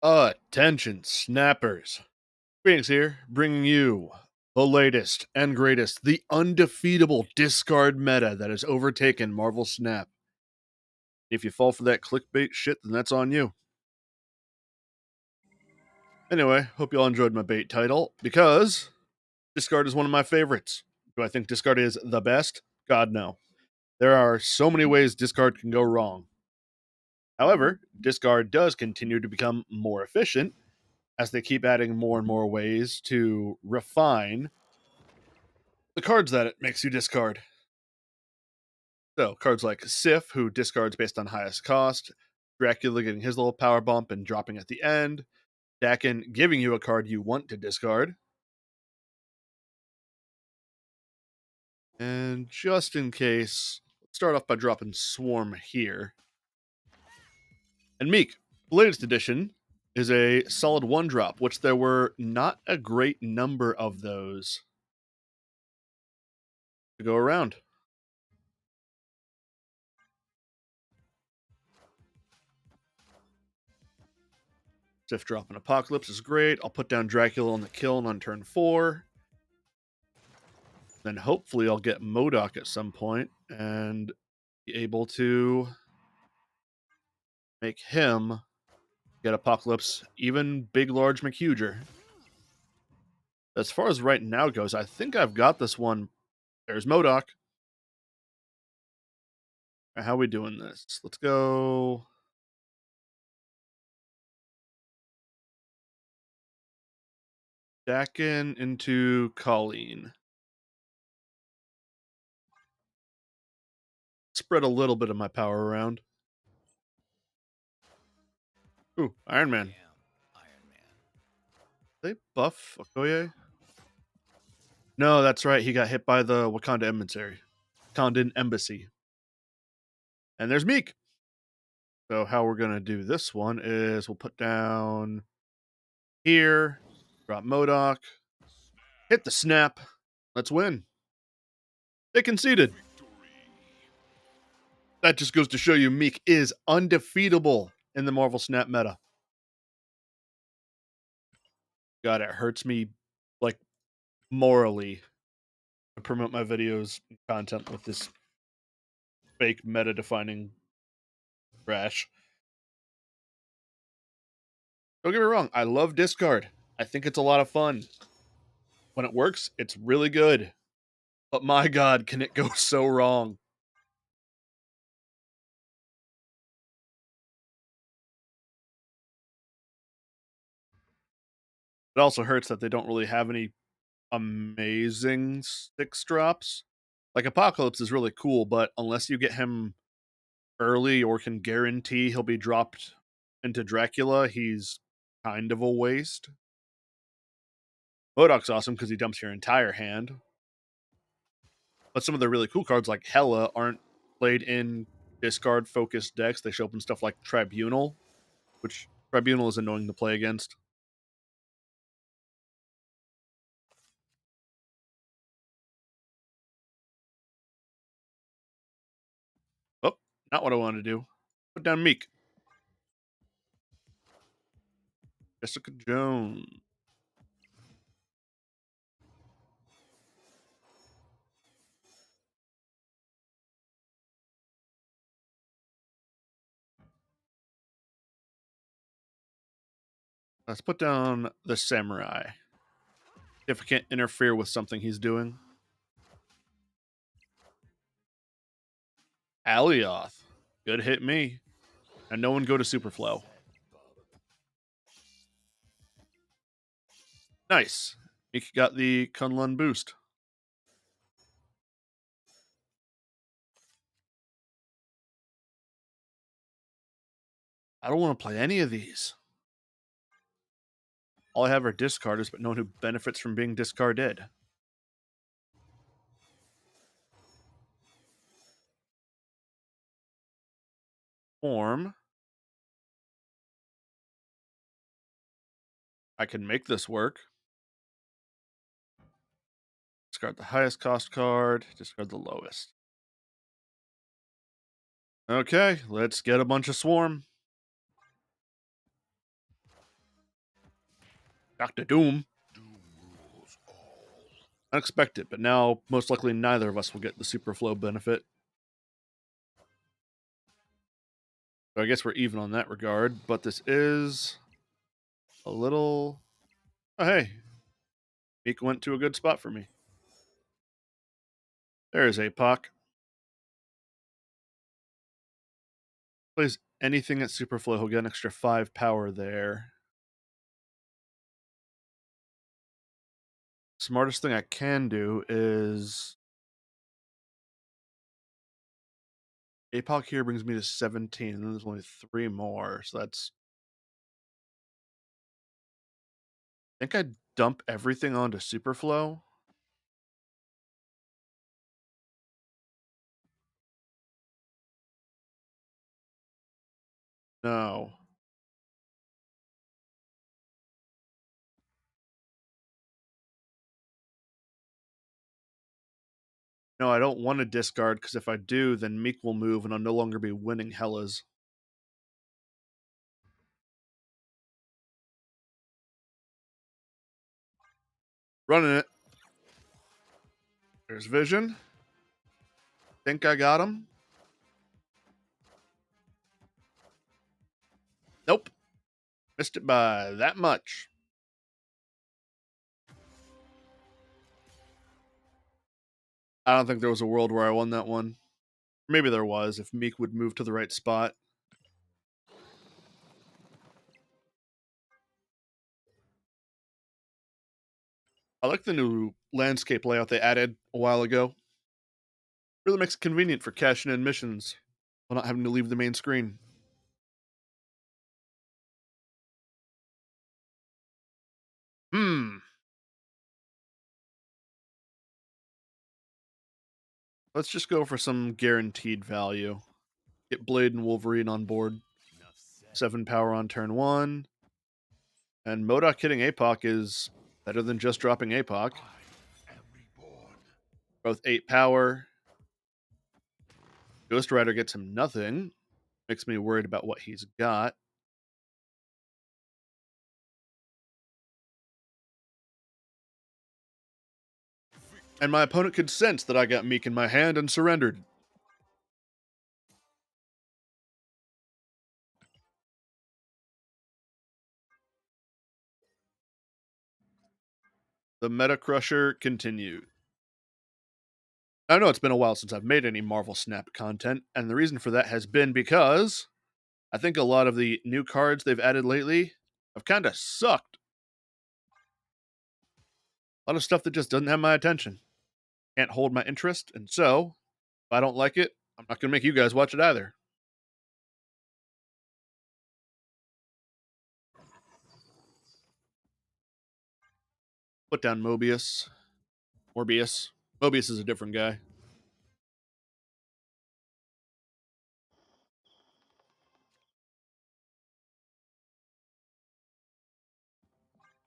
Attention, snappers. Phoenix here, bringing you the latest and greatest, the undefeatable discard meta that has overtaken Marvel Snap. If you fall for that clickbait shit, then that's on you. Anyway, hope you all enjoyed my bait title, because discard is one of my favorites. Do I think discard is the best? God, no. There are so many ways discard can go wrong. However, discard does continue to become more efficient as they keep adding more and more ways to refine the cards that it makes you discard. So, cards like Sif, who discards based on highest cost, Dracula getting his little power bump and dropping at the end, Dakin giving you a card you want to discard. And just in case, let's start off by dropping Swarm here. And Miek, the latest edition, is a solid 1-drop, which there were not a great number of those to go around. Sif dropping Apocalypse is great. I'll put down Dracula on the kiln on turn 4. Then hopefully I'll get MODOK at some point and be able to make him get Apocalypse, even big, large McHuger. As far as right now goes, I think I've got this one. There's MODOK. How are we doing this? Let's go Dakin into Colleen. Spread a little bit of my power around. Ooh, Iron Man. They buff Okoye? No, that's right. He got hit by the Wakanda Embassy. And there's Miek. So how we're going to do this one is we'll put down here, drop MODOK, hit the snap. Let's win. They conceded. That just goes to show you Miek is undefeatable in the Marvel Snap meta. God, it hurts me, like, morally to promote my videos and content with this fake meta-defining trash. Don't get me wrong, I love discard. I think it's a lot of fun. When it works, it's really good. But my God, can it go so wrong? It also hurts that they don't really have any amazing 6-drops. Like, Apocalypse is really cool, but unless you get him early or can guarantee he'll be dropped into Dracula, he's kind of a waste. MODOK's awesome because he dumps your entire hand. But some of the really cool cards like Hela aren't played in discard-focused decks. They show up in stuff like Tribunal, which Tribunal is annoying to play against. Oh, not what I wanted to do. Put down Miek. Jessica Jones. Let's put down the Samurai. If I can't interfere with something he's doing. Alioth. Good hit me. And no one go to Superflow. Nice. Miek got the Kunlun boost. I don't want to play any of these. All I have are discarders, but no one who benefits from being discarded. Form. I can make this work. Discard the highest cost card, discard the lowest. Okay, let's get a bunch of Swarm. Dr. Doom. Unexpected, but now most likely neither of us will get the super flow benefit. So I guess we're even on that regard, but this is a little... Oh, hey. Miek went to a good spot for me. There's APOC. Plays anything at super flow, he'll get an extra 5 power there. Smartest thing I can do is... APOC here brings me to 17, and then there's only 3 more, so that's... I think I'd dump everything onto Superflow. No. No, I don't want to discard, because if I do, then Miek will move, and I'll no longer be winning Hellas. Running it. There's Vision. Think I got him. Nope. Missed it by that much. I don't think there was a world where I won that one. Maybe there was, if Miek would move to the right spot. I like the new landscape layout they added a while ago. Really makes it convenient for cashing in missions while not having to leave the main screen. Let's just go for some guaranteed value. Get Blade and Wolverine on board. 7 power on turn 1. And MODOK hitting APOC is better than just dropping APOC. Both 8 power. Ghost Rider gets him nothing. Makes me worried about what he's got. And my opponent could sense that I got Miek in my hand and surrendered. The Meta Crusher continued. I know it's been a while since I've made any Marvel Snap content, and the reason for that has been because I think a lot of the new cards they've added lately have kind of sucked. A lot of stuff that just doesn't have my attention. Can't hold my interest, and so, if I don't like it, I'm not going to make you guys watch it either. Put down Mobius. Morbius. Mobius is a different guy.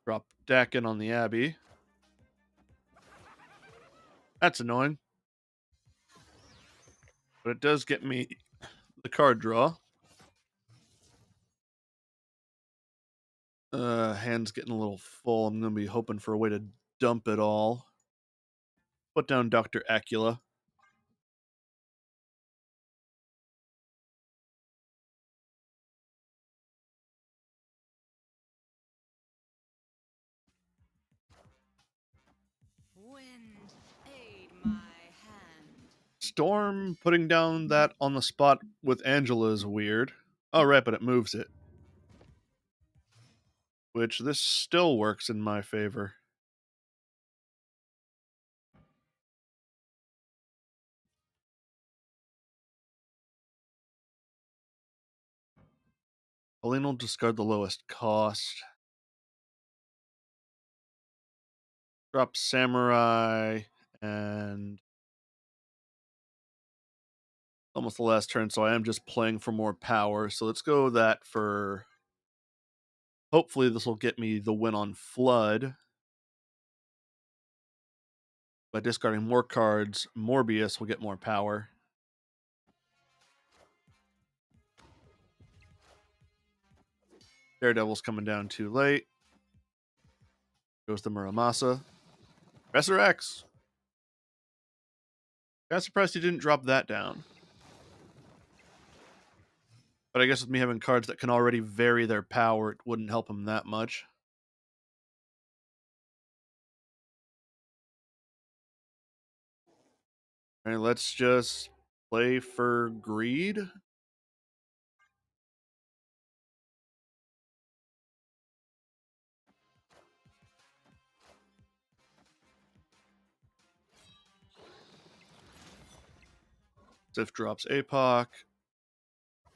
Drop Dakin on the Abbey. That's annoying. But it does get me the card draw. Hand's getting a little full. I'm going to be hoping for a way to dump it all. Put down Dr. Acula. Wind, aid my hand. Storm putting down that on the spot with Angela is weird. Oh, right, but it moves it. Which this still works in my favor. Pauline will discard the lowest cost. Drop Samurai and almost the last turn, so I am just playing for more power. So let's go that for... Hopefully this will get me the win on Flood. By discarding more cards, Morbius will get more power. Daredevil's coming down too late. Goes to Muramasa. Professor X. Kind of surprised he didn't drop that down. But I guess with me having cards that can already vary their power, it wouldn't help him that much. Alright, let's just play for greed. Sif drops APOC.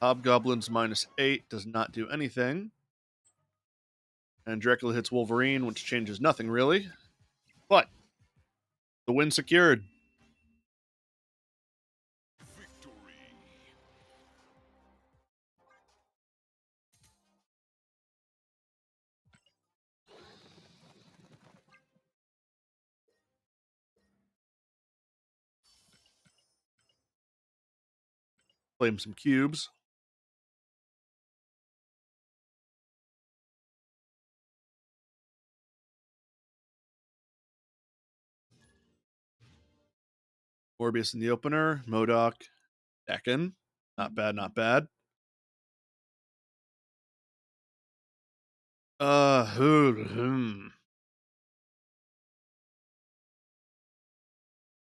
Hobgoblins -8 does not do anything. And Dracula hits Wolverine, which changes nothing really. But the win secured. Play him some cubes. Morbius in the opener. MODOK. Decken. Not bad, not bad. I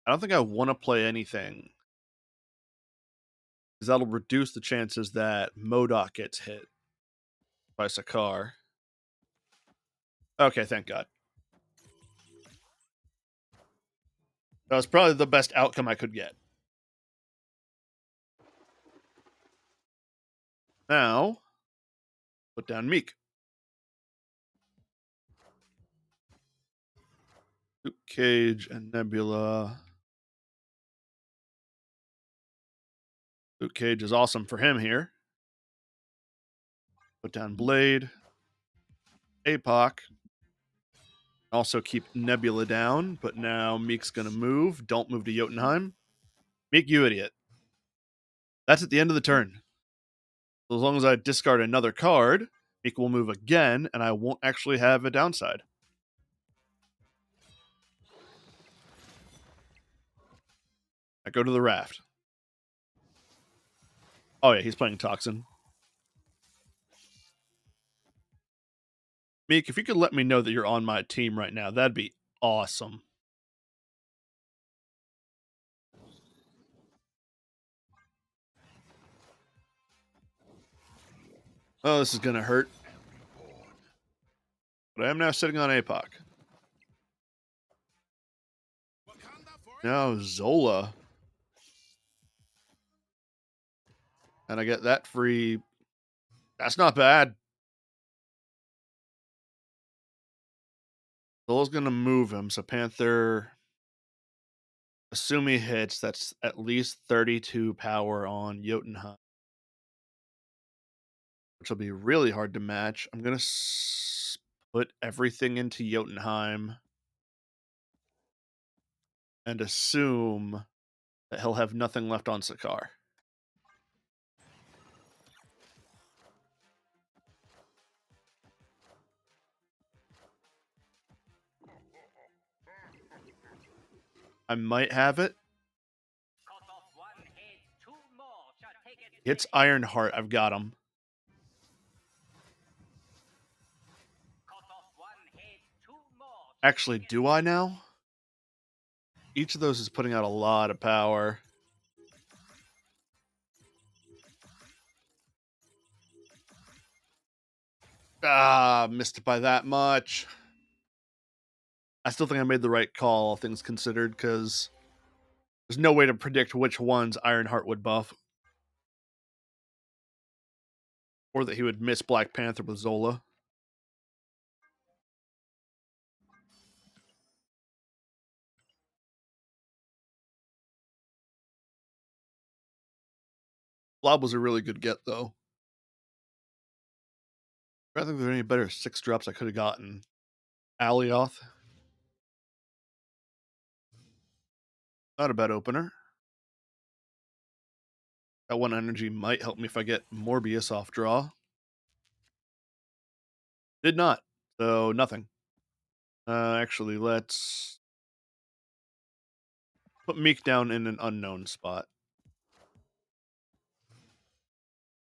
don't think I want to play anything, because that'll reduce the chances that MODOK gets hit by Sakaar. Okay, thank God. That was probably the best outcome I could get. Now, put down Miek. Luke Cage and Nebula. Luke Cage is awesome for him here. Put down Blade. APOC. Also keep Nebula down, but now Meek's going to move. Don't move to Jotunheim. Meek, you idiot. That's at the end of the turn. So as long as I discard another card, Meek will move again, and I won't actually have a downside. I go to the raft. Oh yeah, he's playing Toxin. Meek, if you could let me know that you're on my team right now, that'd be awesome. Oh, this is going to hurt. But I am now sitting on APOC. Now Zola. And I get that free. That's not bad. Zola's going to move him. So Panther, assume he hits, that's at least 32 power on Jotunheim, which will be really hard to match. I'm going to put everything into Jotunheim and assume that he'll have nothing left on Sakaar. I might have it. It's Ironheart. I've got him. Actually, do I now? Each of those is putting out a lot of power. Ah, missed it by that much. I still think I made the right call, all things considered, because there's no way to predict which ones Ironheart would buff. Or that he would miss Black Panther with Zola. Blob was a really good get, though. I don't think there are any better 6 drops I could have gotten. Alioth. Not a bad opener. That 1 energy might help me if I get Morbius off draw. Did not. So, nothing. Actually, let's put Meek down in an unknown spot.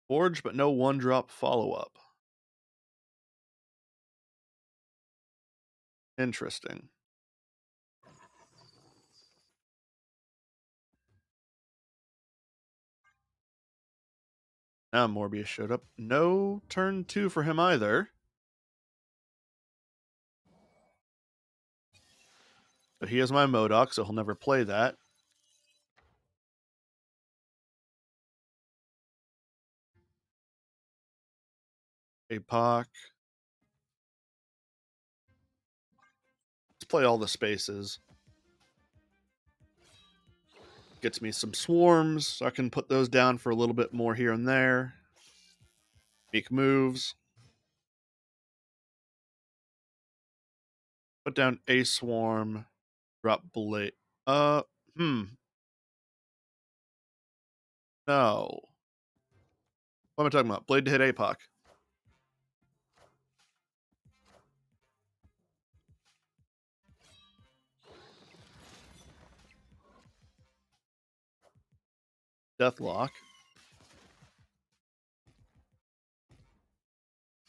Forge, but no one drop follow up. Interesting. Now Morbius showed up. No turn 2 for him either. But he has my Modok, so he'll never play that. APOC. Let's play all the spaces. Gets me some swarms, so I can put those down for a little bit more here and there. Make moves. Put down a swarm. Drop blade. Hmm. No. What am I talking about? Blade to hit APOC. Deathlock.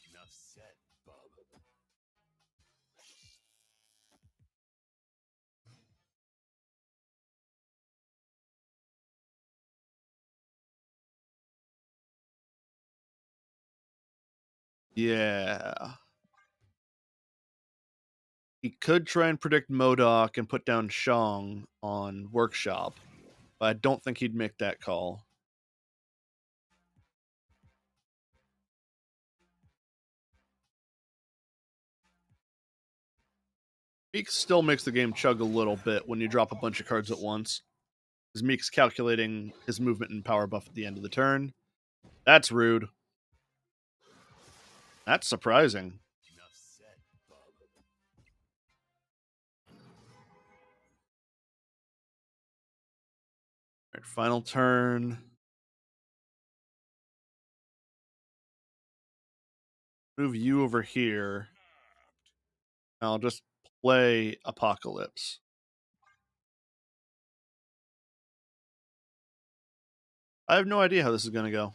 Enough said, bub. Yeah. He could try and predict Modok and put down Shang on Workshop, but I don't think he'd make that call. Meek still makes the game chug a little bit when you drop a bunch of cards at once. Because Meek's calculating his movement and power buff at the end of the turn. That's rude. That's surprising. Enough said, bub. Alright, final turn. Move you over here. I'll just play Apocalypse. I have no idea how this is going to go.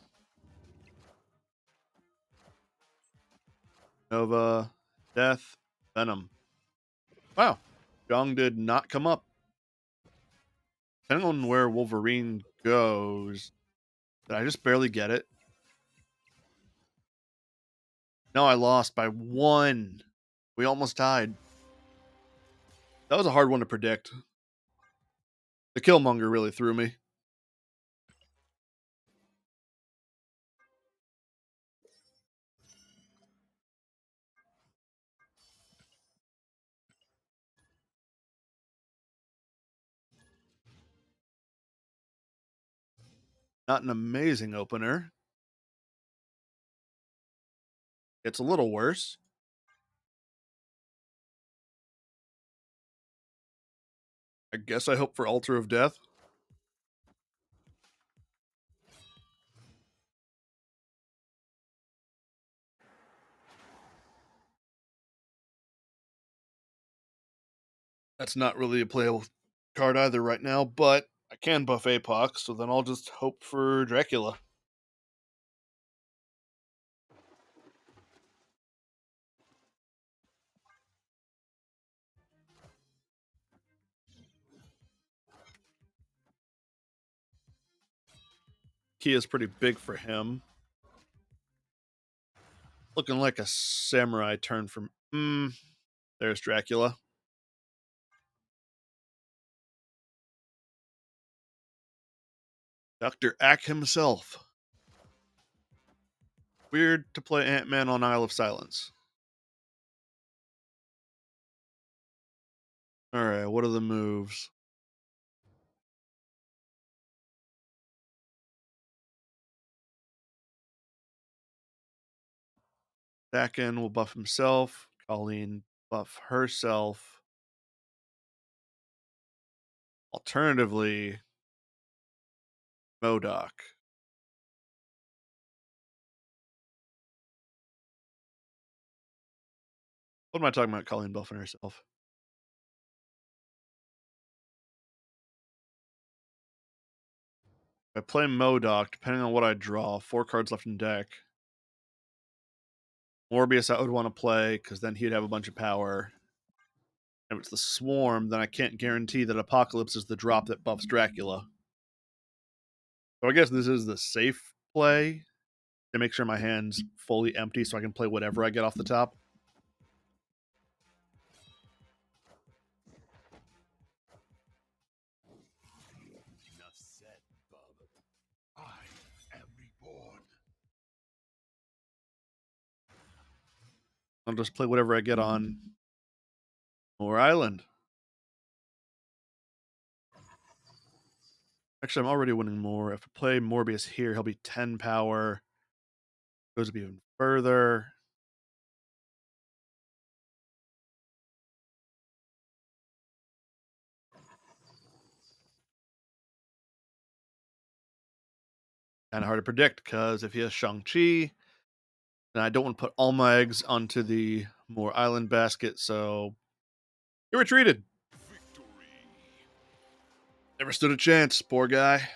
Nova, Death, Venom. Wow. Jong did not come up. Depending on where Wolverine goes, did I just barely get it? No, I lost by 1. We almost died. That was a hard one to predict. The Killmonger really threw me. Not an amazing opener. It's a little worse. I guess I hope for Altar of Death. That's not really a playable card either right now, but I can buff APOC, so then I'll just hope for Dracula. Key is pretty big for him. Looking like a samurai turn from. There's Dracula. Dr. Ack himself. Weird to play Ant-Man on Isle of Silence. Alright, what are the moves? Dakin will buff himself. Colleen buff herself. Alternatively, Modok. What am I talking about? Colleen buffing herself. If I play Modoc, depending on what I draw, 4 cards left in deck. Morbius I would want to play, because then he'd have a bunch of power. If it's the Swarm, then I can't guarantee that Apocalypse is the drop that buffs Dracula. So I guess this is the safe play to make sure my hand's fully empty so I can play whatever I get off the top. Enough said, bub. I am reborn. I'll just play whatever I get on Moor Island. Actually, I'm already winning more. If I play Morbius here, he'll be 10 power. Goes up even further. Kind of hard to predict, because if he has Shang-Chi, then I don't want to put all my eggs onto the Moor Island basket, so he retreated. Victory. Never stood a chance, poor guy.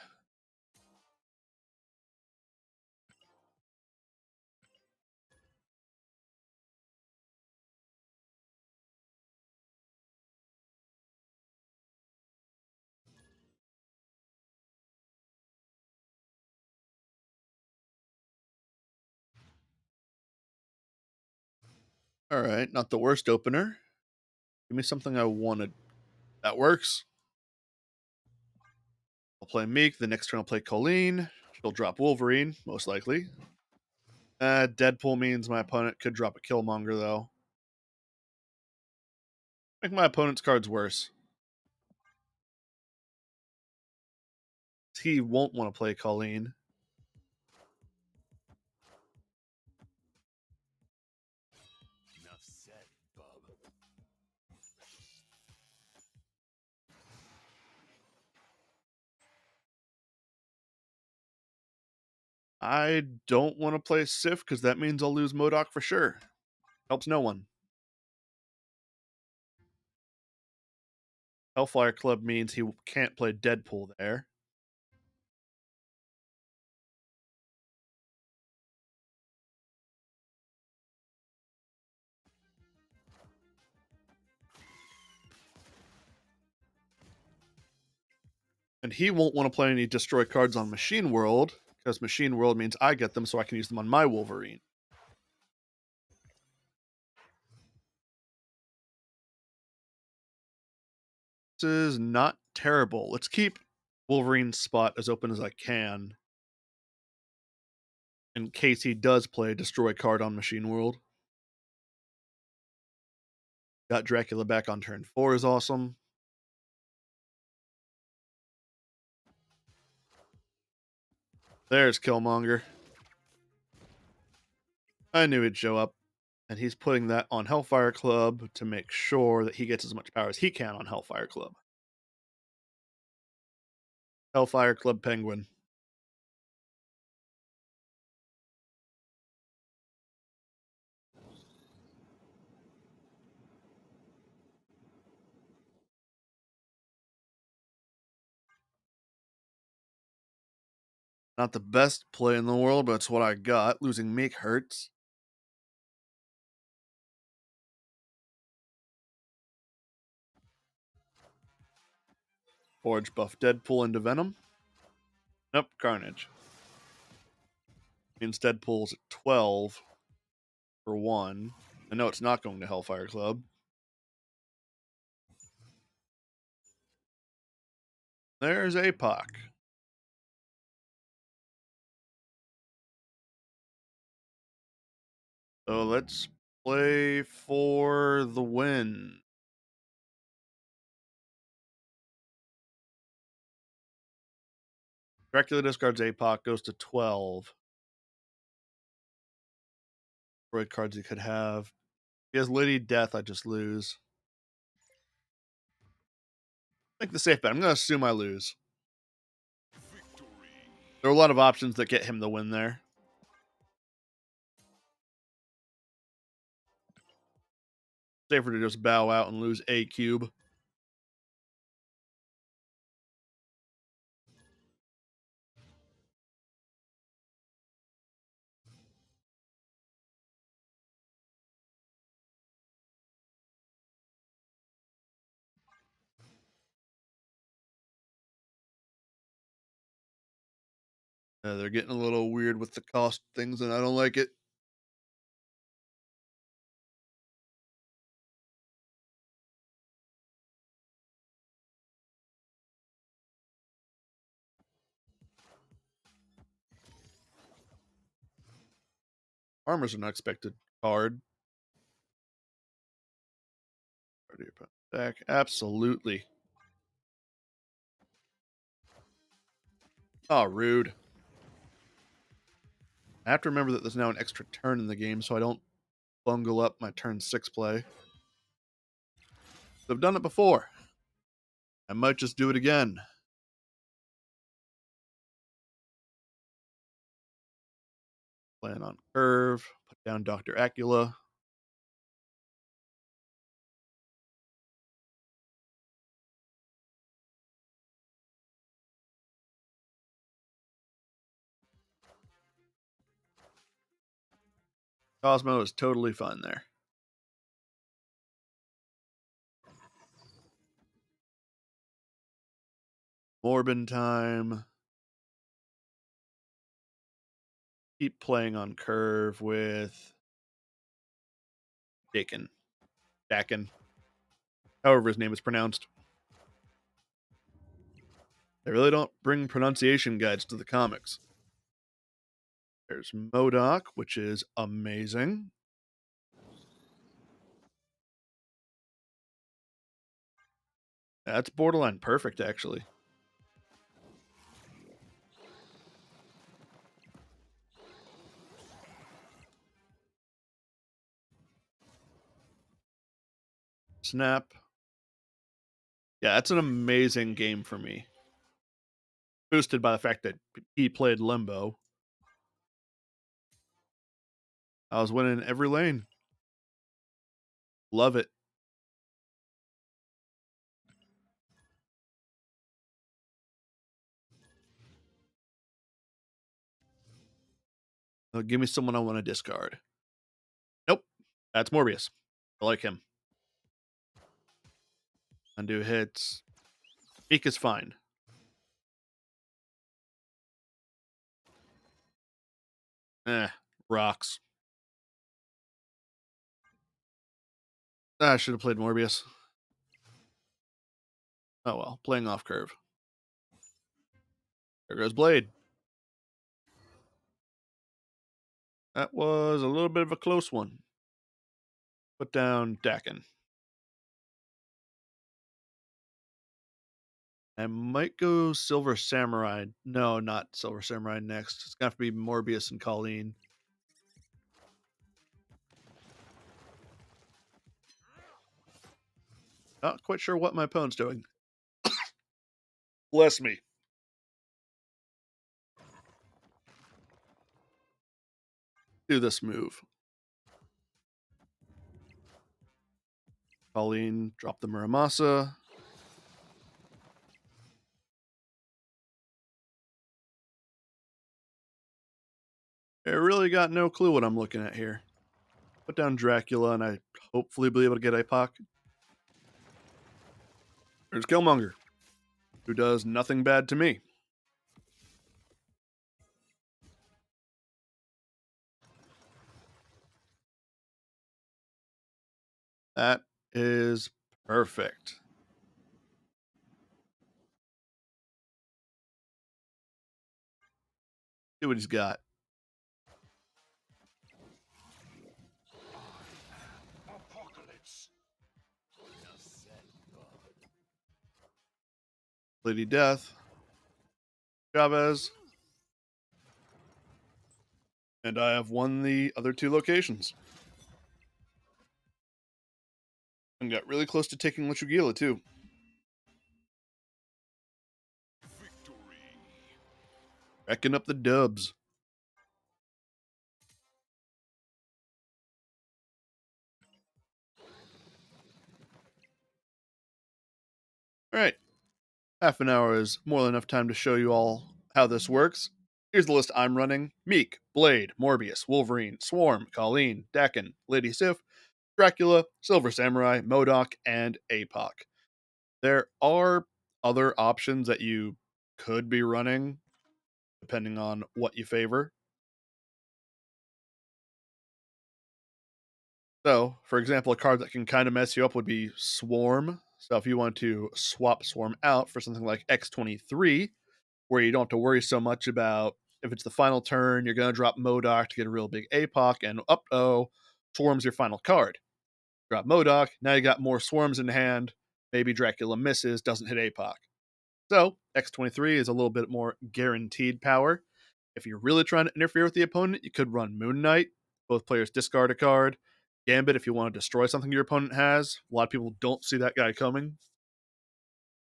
All right, not the worst opener. Give me something I wanted. That works. I'll play Miek. The next turn I'll play Colleen. She'll drop Wolverine, most likely. Deadpool means my opponent could drop a Killmonger, though. Make my opponent's cards worse. He won't want to play Colleen. Enough said, bub. I don't want to play Sif, because that means I'll lose Modoc for sure. Helps no one. Hellfire Club means he can't play Deadpool there. And he won't want to play any destroy cards on Machine World, because Machine World means I get them so I can use them on my Wolverine. This is not terrible. Let's keep Wolverine's spot as open as I can, in case he does play destroy card on Machine World. Got Dracula back on turn 4 is awesome. There's Killmonger. I knew he'd show up. And he's putting that on Hellfire Club to make sure that he gets as much power as he can on Hellfire Club. Hellfire Club Penguin. Not the best play in the world, but it's what I got. Losing Miek hurts. Forge buff Deadpool into Venom. Nope, Carnage. Means Deadpool's at 12 for 1. I know it's not going to Hellfire Club. There's APOC. So let's play for the win. Dracula discards APOC, goes to 12. Red cards he could have. If he has Lady Death, I just lose. Make the safe bet. I'm going to assume I lose. Victory. There are a lot of options that get him the win there. Safer to just bow out and lose a cube. They're getting a little weird with the cost things, and I don't like it. Armor's an unexpected card. Deck, absolutely. Oh, rude. I have to remember that there's now an extra turn in the game, so I don't bungle up my turn 6 play. I've done it before. I might just do it again. Plan on curve, put down Dr. Acula. Cosmo is totally fine there. Morbin time. Keep playing on curve with Dakin. Dakin. However his name is pronounced. They really don't bring pronunciation guides to the comics. There's MODOK, which is amazing. That's borderline perfect, actually. Snap. Yeah, that's an amazing game for me. Boosted by the fact that he played Limbo. I was winning every lane. Love it. Give me someone I want to discard. Nope. That's Morbius. I like him. Undo hits. Miek is fine. Rocks. I should have played Morbius. Oh well, playing off curve. There goes Blade. That was a little bit of a close one. Put down Dakin. I might go Silver Samurai. No, not Silver Samurai next. It's going to have to be Morbius and Colleen. Not quite sure what my opponent's doing. Bless me. Do this move. Colleen, drop the Muramasa. I really got no clue what I'm looking at here. Put down Dracula, and I hopefully be able to get APOC. There's Killmonger, who does nothing bad to me. That is perfect. See what he's got. Apocalypse. Lady Death. Chavez. And I have won the other 2 locations. And got really close to taking Lichugila, too. Victory. Racking up the dubs. All right. Half an hour is more than enough time to show you all how this works. Here's the list I'm running: Miek, Blade, Morbius, Wolverine, Swarm, Colleen, Dakin, Lady Sif, Dracula, Silver Samurai, MODOK, and APOC. There are other options that you could be running. depending on what you favor. So, for example, a card that can kind of mess you up would be Swarm. So, if you want to swap Swarm out for something like X-23, where you don't have to worry so much about if it's the final turn, you're going to drop Modoc to get a real big APOC, and Swarm's your final card. Drop Modoc, now you got more Swarms in hand. Maybe Dracula misses, doesn't hit APOC. So, X-23 is a little bit more guaranteed power. If you're really trying to interfere with the opponent, you could run Moon Knight. Both players discard a card. Gambit if you want to destroy something your opponent has. A lot of people don't see that guy coming.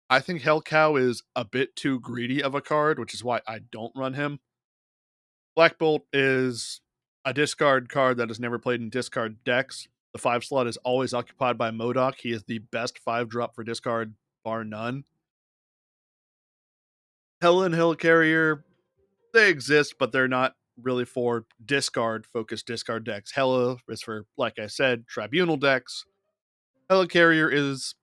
I think Hell Cow is a bit too greedy of a card, which is why I don't run him. Black Bolt is a discard card that is never played in discard decks. The 5 slot is always occupied by Modoc. He is the best 5 drop for discard, bar none. Hell and Hell Carrier, they exist, but they're not really for discard focused discard decks. Hella is for, like I said, tribunal decks. Helicarrier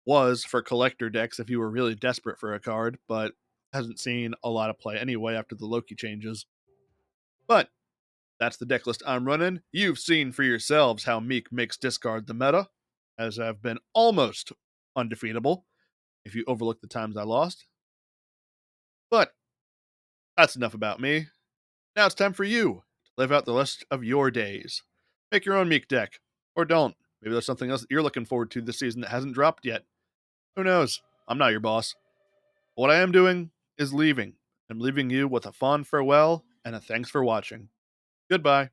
was for collector decks if you were really desperate for a card, but hasn't seen a lot of play anyway after the Loki changes. But that's the deck list I'm running. You've seen for yourselves how Miek makes discard the meta, as I've been almost undefeatable if you overlook the times I lost. But that's enough about me. Now it's time for you to live out the rest of your days. Make your own Meek deck, or don't. Maybe there's something else that you're looking forward to this season that hasn't dropped yet. Who knows? I'm not your boss. What I am doing is leaving. I'm leaving you with a fond farewell and a thanks for watching. Goodbye.